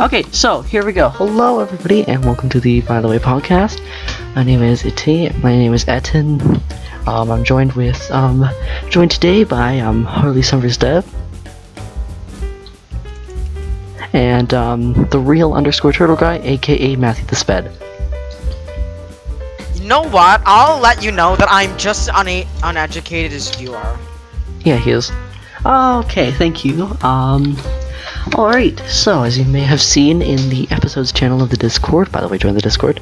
Okay, so here we go. Hello, everybody, and welcome to the By the Way podcast. My name is Iti. My name is Etten. I'm joined today by Harley Summers Dev and the real underscore turtle guy, aka Matthew the Sped. You know what? I'll let you know that I'm just uneducated as you are. Yeah, he is. Okay, thank you. Alright, so as you may have seen in the episodes channel of the Discord, by the way, join the Discord,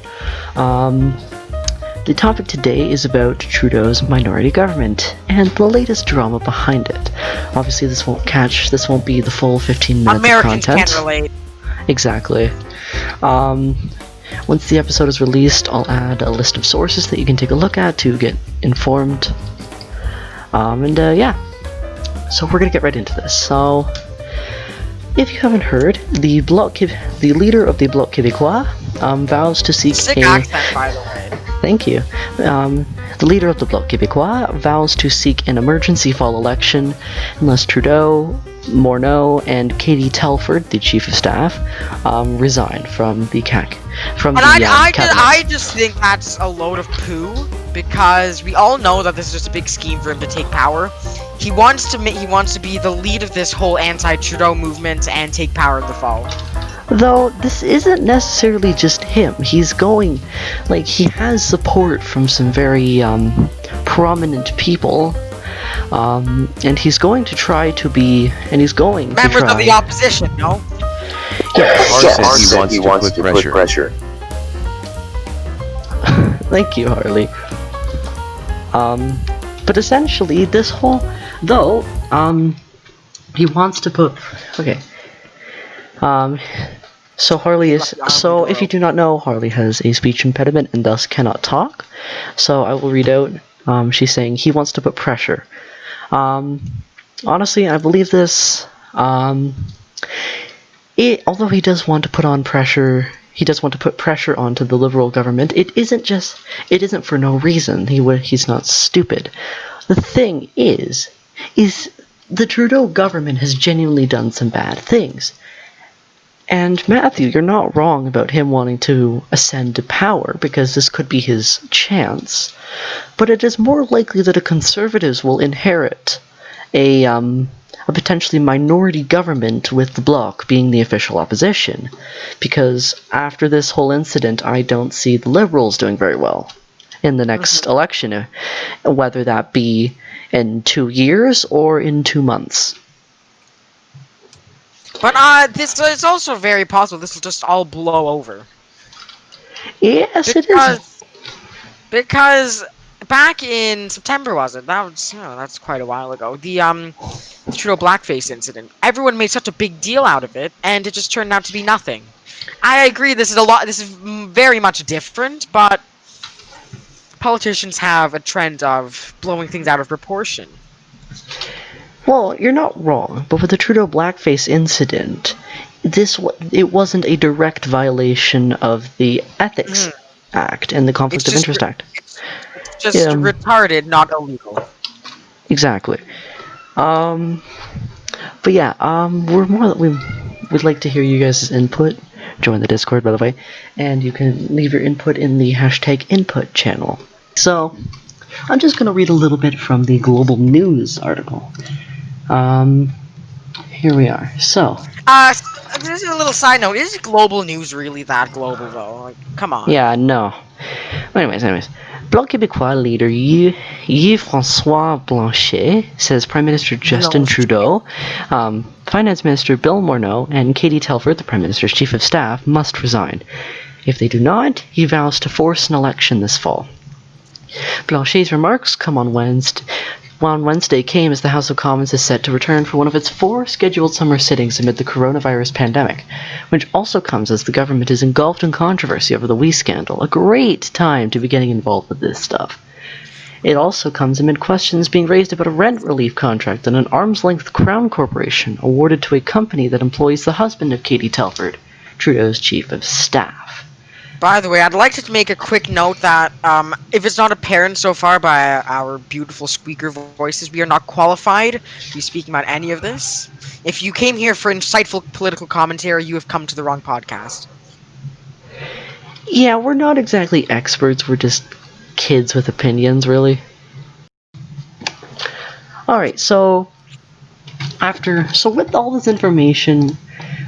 the topic today is about Trudeau's minority government and the latest drama behind it. Obviously, this won't be the full 15 minutes Americans of content. Can't relate. Exactly. Once the episode is released, I'll add a list of sources that you can take a look at to get informed. Yeah. So we're gonna get right into this. So, if you haven't heard, the leader of the Bloc Québécois vows to seek Sick accent, by the way. Thank you. The leader of the Bloc Québécois vows to seek an emergency fall election unless Trudeau, Morneau, and Katie Telford, the chief of staff, resign from the cabinet. I just think that's a load of poo, because we all know that this is just a big scheme for him to take power. He wants to be the lead of this whole anti-Trudeau movement and take power in the fall. Though this isn't necessarily just him. He has support from some very prominent people. And he's going to try to be, members of the opposition, no? Yes. He wants to put pressure. Thank you, Harley. But essentially, he wants to put, okay. So if you do not know, Harley has a speech impediment and thus cannot talk. So I will read out, she's saying he wants to put pressure. Honestly, I believe this. Although he does want to put pressure onto the Liberal government, it isn't for no reason. He's not stupid. The thing is the Trudeau government has genuinely done some bad things. And Matthew, you're not wrong about him wanting to ascend to power, because this could be his chance. But it is more likely that the Conservatives will inherit a potentially minority government with the Bloc being the official opposition. Because after this whole incident, I don't see the Liberals doing very well in the next election, whether that be in 2 years or in 2 months. But it's also very possible this will just all blow over. Yes, it is. Because back in September, that's quite a while ago, the Trudeau blackface incident, everyone made such a big deal out of it, and it just turned out to be nothing. I agree, this is very much different, but politicians have a trend of blowing things out of proportion. Well, you're not wrong, but with the Trudeau blackface incident, it wasn't a direct violation of the Ethics Act and the Conflict of Interest Act. It's just retarded, not illegal. Exactly. But yeah, we'd like to hear you guys' input. Join the Discord, by the way, and you can leave your input in the #input channel. So, I'm just going to read a little bit from the Global News article. Here we are. So, just a little side note, is Global News really that global, though? Like, come on. Yeah, no. Anyways. Bloc Québécois leader Yves-François Blanchet says Prime Minister Justin Trudeau, Finance Minister Bill Morneau, and Katie Telford, the Prime Minister's Chief of Staff, must resign. If they do not, he vows to force an election this fall. Blanchet's remarks come on Wednesday came as the House of Commons is set to return for one of its 4 scheduled summer sittings amid the coronavirus pandemic, which also comes as the government is engulfed in controversy over the WE scandal, a great time to be getting involved with this stuff. It also comes amid questions being raised about a rent relief contract that an arm's-length Crown Corporation awarded to a company that employs the husband of Katie Telford, Trudeau's chief of staff. By the way, I'd like to make a quick note that if it's not apparent so far by our beautiful speaker voices, we are not qualified to be speaking about any of this. If you came here for insightful political commentary, you have come to the wrong podcast. Yeah, we're not exactly experts, we're just kids with opinions, really. Alright, so with all this information,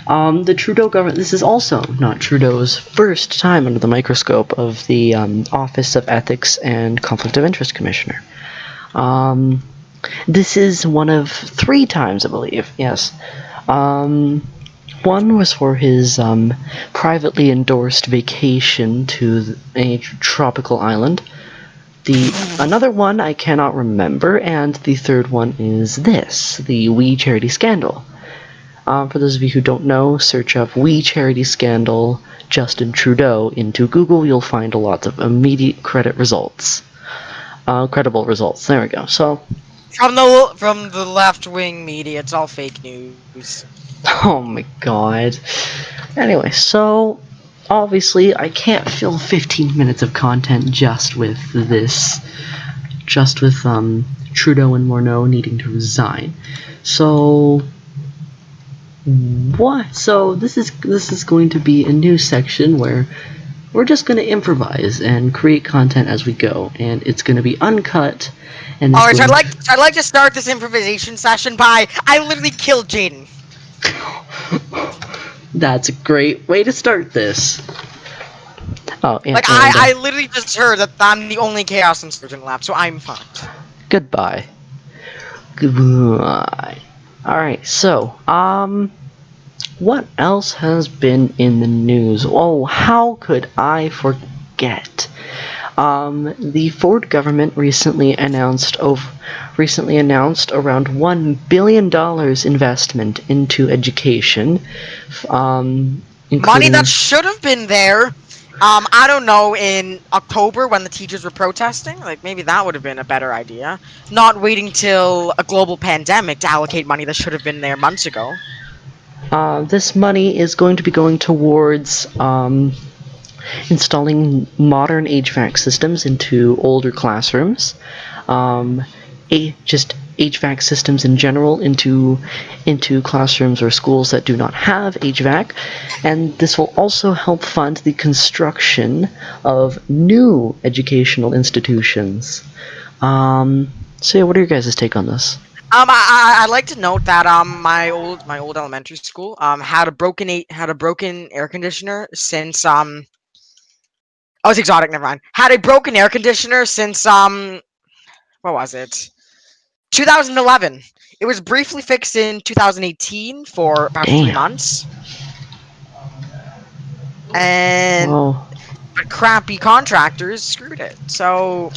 the Trudeau government, this is also not Trudeau's first time under the microscope of the Office of Ethics and Conflict of Interest Commissioner. This is one of 3 times, I believe, yes. One was for his privately endorsed vacation to a tropical island. Another one I cannot remember, and the third one is this, the We Charity Scandal. For those of you who don't know, search up We Charity Scandal Justin Trudeau into Google. You'll find a lot of immediate credible results. There we go. So, from the left-wing media, it's all fake news. oh my god. Anyway, so obviously I can't fill 15 minutes of content just with this, Trudeau and Morneau needing to resign. So what? So this is going to be a new section where we're just going to improvise and create content as we go, and it's going to be uncut. And alright, so I'd like to start this improvisation session by I literally killed Jaden. That's a great way to start this. Oh, yeah, like I literally just heard that I'm the only Chaos Insurgent left, so I'm fucked. Goodbye. Goodbye. Alright, so, what else has been in the news? Oh, how could I forget? The Ford government recently announced around $1 billion investment into education. Money that should have been there. I don't know, in October when the teachers were protesting, like maybe that would have been a better idea. Not waiting till a global pandemic to allocate money that should have been there months ago. This money is going to be going towards installing modern HVAC systems into older classrooms, just HVAC systems in general into classrooms or schools that do not have HVAC, and this will also help fund the construction of new educational institutions. So yeah, what are your guys' take on this? I'd like to note that my old elementary school had a broken air conditioner since oh, it's exotic, never mind. Had a broken air conditioner since what was it? 2011. It was briefly fixed in 2018 for about 3 months. And crappy contractors screwed it. So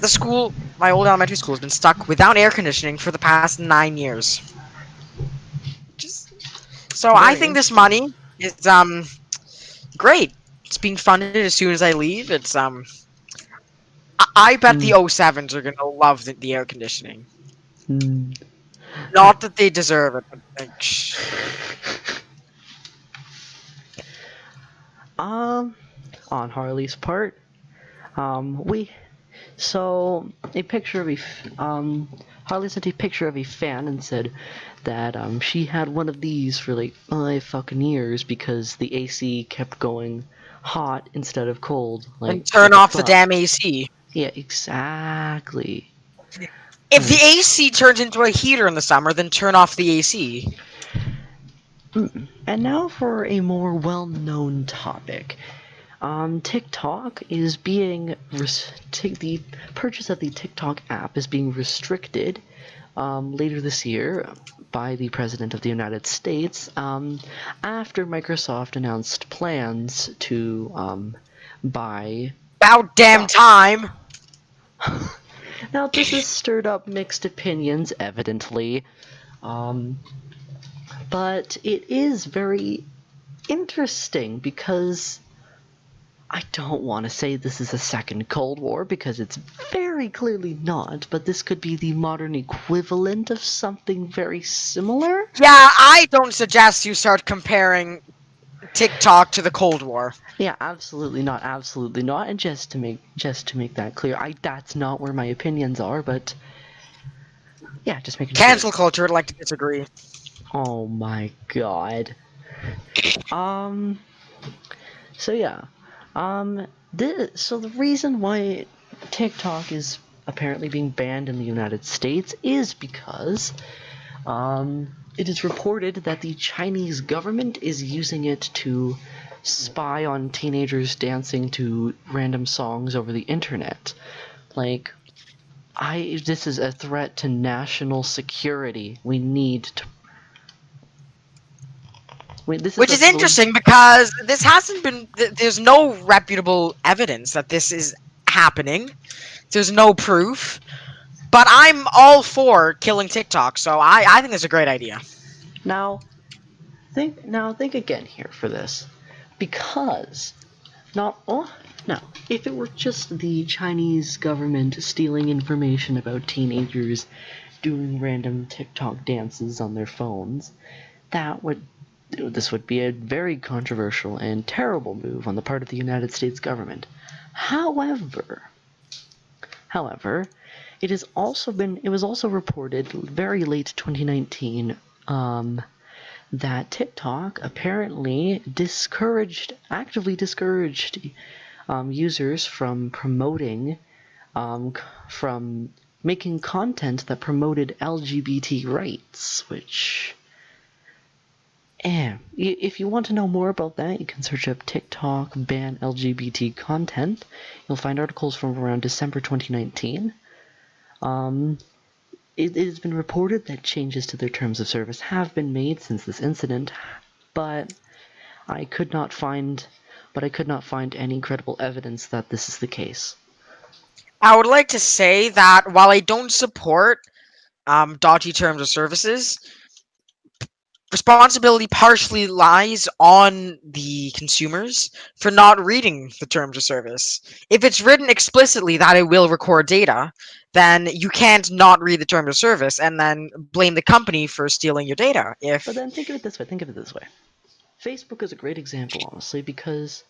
the school, my old elementary school, has been stuck without air conditioning for the past 9 years. I think this money is great. It's being funded as soon as I leave. It's I bet the 07s are gonna love the air conditioning. Not that they deserve it, but like, on Harley's part, Harley sent a picture of a fan and said that she had one of these for like 5 fucking years because the AC kept going hot instead of cold. Like, and turn off the damn AC. Yeah, exactly. If the AC turns into a heater in the summer, then turn off the AC. And now for a more well-known topic. TikTok is being the purchase of the TikTok app is being restricted later this year by the President of the United States after Microsoft announced plans to buy. About damn time. Now this has stirred up mixed opinions, evidently, but it is very interesting because I don't want to say this is a second Cold War because it's very clearly not, but this could be the modern equivalent of something very similar. Yeah, I don't suggest you start comparing TikTok to the Cold War. Yeah, absolutely not, and just to make that clear, that's not where my opinions are, but yeah, just making sure. Cancel culture would like to disagree. Oh my god. Um. So yeah. So the reason why TikTok is apparently being banned in the United States is because it is reported that the Chinese government is using it to spy on teenagers dancing to random songs over the internet. Like, this is a threat to national security. We need to. Which is interesting because this hasn't been. There's no reputable evidence that this is happening. There's no proof. But I'm all for killing TikTok, so I think it's a great idea. Now think again here for this, because if it were just the Chinese government stealing information about teenagers doing random TikTok dances on their phones, this would be a very controversial and terrible move on the part of the United States government. However, it was also reported very late 2019 that TikTok apparently actively discouraged users from making content that promoted LGBT rights, which, if you want to know more about that, you can search up TikTok ban LGBT content. You'll find articles from around December 2019. It has been reported that changes to their terms of service have been made since this incident, but I could not find any credible evidence that this is the case. I would like to say that while I don't support dodgy terms of services, responsibility partially lies on the consumers for not reading the terms of service. If it's written explicitly that it will record data, then you can't not read the terms of service and then blame the company for stealing your data. But then think of it this way. Facebook is a great example, honestly, because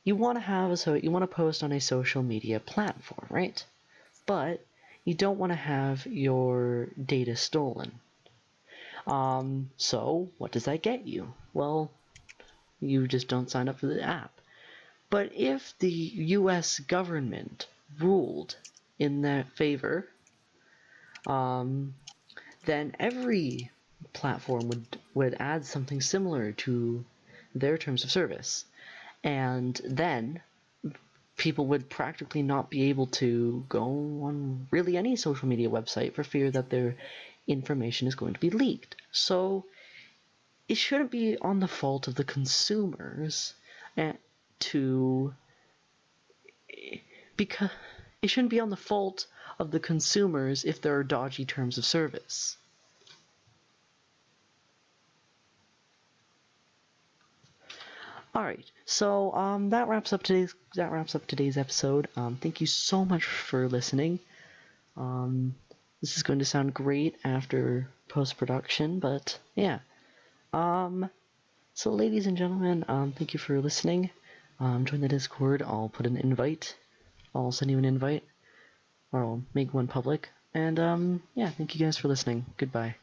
you want to post on a social media platform, right? But you don't want to have your data stolen. So what does that get you? Well, you just don't sign up for the app. But if the US government ruled in their favor, then every platform would add something similar to their terms of service. And then people would practically not be able to go on really any social media website for fear that their information is going to be leaked. So it shouldn't be on the fault of the consumers because it shouldn't be on the fault of the consumers if there are dodgy terms of service. All right, so that wraps up today's episode. Thank you so much for listening. This is going to sound great after post-production, but yeah. So ladies and gentlemen, thank you for listening. Join the Discord. I'll put an invite. I'll send you an invite, or I'll make one public. And yeah, thank you guys for listening. Goodbye.